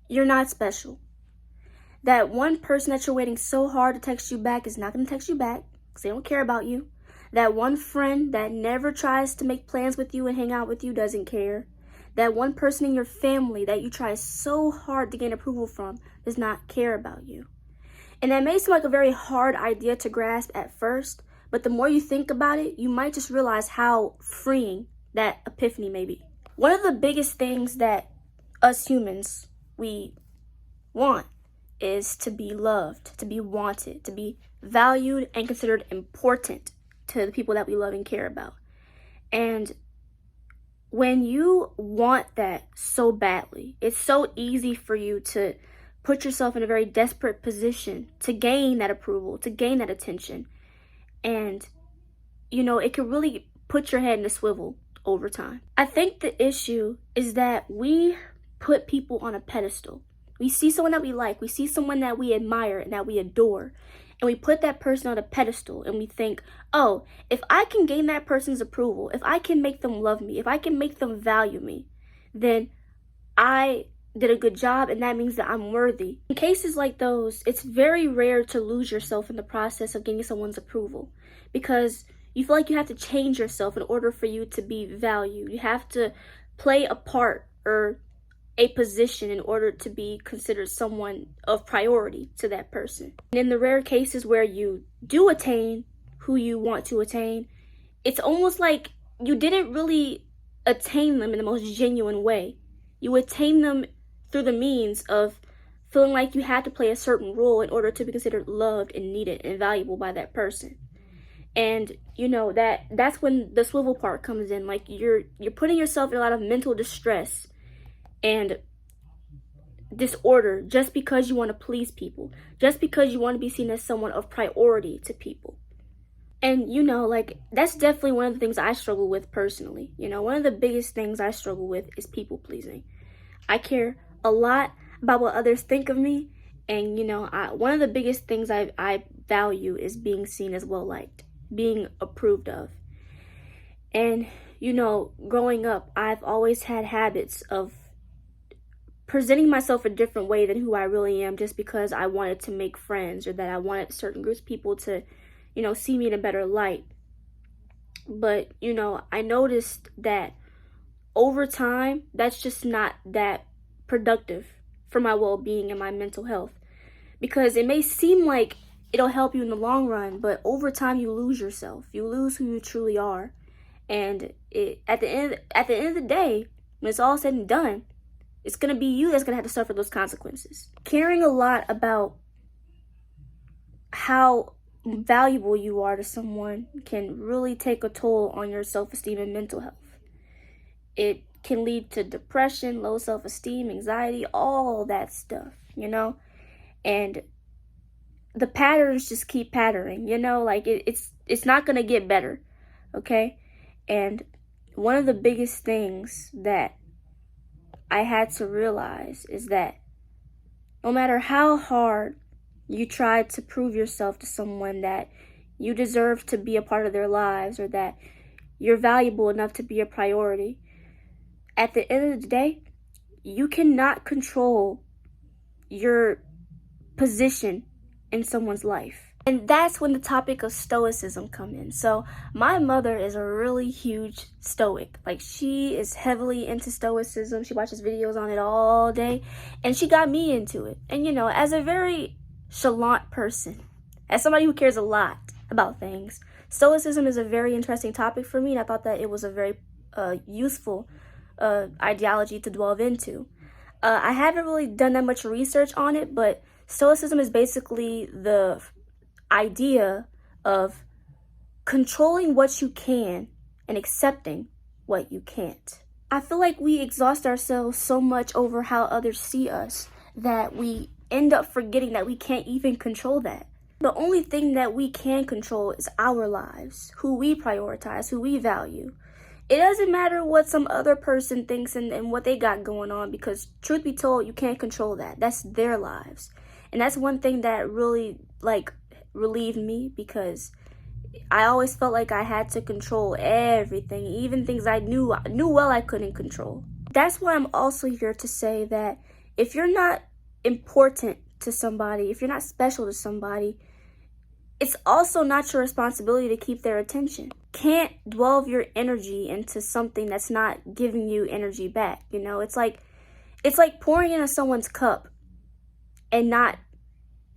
you're not special. That one person that you're waiting so hard to text you back is not going to text you back because they don't care about you. That one friend that never tries to make plans with you and hang out with you doesn't care. That one person in your family that you try so hard to gain approval from does not care about you. And that may seem like a very hard idea to grasp at first, but the more you think about it, you might just realize how freeing that epiphany may be. One of the biggest things that us humans, we want is to be loved, to be wanted, to be valued and considered important to the people that we love and care about. And when you want that so badly, it's so easy for you to put yourself in a very desperate position to gain that approval, to gain that attention. And, it can really put your head in a swivel over time. I think the issue is that we put people on a pedestal. We see someone that we like, we see someone that we admire and that we adore, and we put that person on a pedestal and we think, oh, if I can gain that person's approval, if I can make them love me, if I can make them value me, then I did a good job and that means that I'm worthy. In cases like those, it's very rare to lose yourself in the process of gaining someone's approval because you feel like you have to change yourself in order for you to be valued. You have to play a part or a position in order to be considered someone of priority to that person. And in the rare cases where you do attain who you want to attain, it's almost like you didn't really attain them in the most genuine way. You attain them through the means of feeling like you had to play a certain role in order to be considered loved and needed and valuable by that person. And that's when the swivel part comes in. Like you're putting yourself in a lot of mental distress and disorder just because you want to please people, just because you want to be seen as someone of priority to people. And that's definitely one of the things I struggle with personally. One of the biggest things I struggle with is people pleasing. I care a lot about what others think of me, and one of the biggest things I value is being seen as well liked, being approved of. And growing up, I've always had habits of presenting myself a different way than who I really am just because I wanted to make friends or that I wanted certain groups of people to, see me in a better light. But, I noticed that over time, that's just not that productive for my well-being and my mental health. Because it may seem like it'll help you in the long run, but over time you lose yourself. You lose who you truly are. And at the end of the day, when it's all said and done, it's going to be you that's going to have to suffer those consequences. Caring a lot about how valuable you are to someone can really take a toll on your self-esteem and mental health. It can lead to depression, low self-esteem, anxiety, all that stuff, And the patterns just keep patterning, it's not going to get better, okay? And one of the biggest things that I had to realize is that no matter how hard you try to prove yourself to someone that you deserve to be a part of their lives or that you're valuable enough to be a priority, at the end of the day, you cannot control your position in someone's life. And that's when the topic of stoicism come in. So my mother is a really huge stoic. Like she is heavily into stoicism. She watches videos on it all day and she got me into it. And as a very chalant person, as somebody who cares a lot about things, stoicism is a very interesting topic for me. And I thought that it was a very useful ideology to delve into. I haven't really done that much research on it, but stoicism is basically the idea of controlling what you can and accepting what you can't. I feel like we exhaust ourselves so much over how others see us that we end up forgetting that we can't even control that. The only thing that we can control is our lives, who we prioritize, who we value. It doesn't matter what some other person thinks and what they got going on, because truth be told, you can't control that. That's their lives. And that's one thing that really relieved me, because I always felt like I had to control everything, even things I knew well I couldn't control. That's why I'm also here to say that if you're not important to somebody, if you're not special to somebody, it's also not your responsibility to keep their attention. Can't dwell your energy into something that's not giving you energy back. You know, it's like pouring into someone's cup and not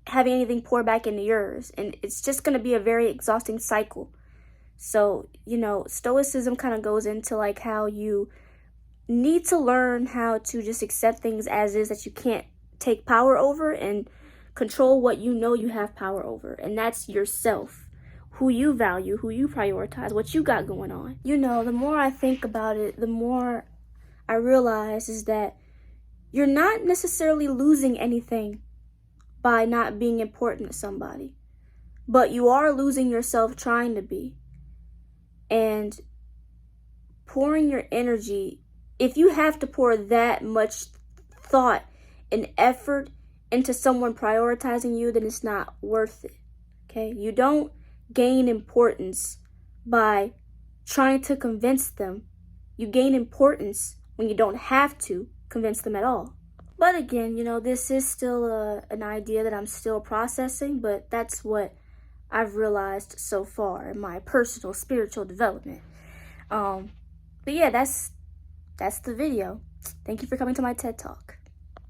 having anything pour back into yours. And it's just going to be a very exhausting cycle. So, you know, stoicism kind of goes into like how you need to learn how to just accept things as is that you can't take power over, and control what you know you have power over. And that's yourself, who you value, who you prioritize, what you got going on. You know, the more I think about it, the more I realize is that you're not necessarily losing anything by not being important to somebody, but you are losing yourself trying to be. And pouring your energy, if you have to pour that much thought and effort into someone prioritizing you, then it's not worth it. Okay? You don't gain importance by trying to convince them. You gain importance when you don't have to convince them at all. But again, you know, this is still an idea that I'm still processing, but that's what I've realized so far in my personal spiritual development. But yeah, that's the video. Thank you for coming to my TED Talk.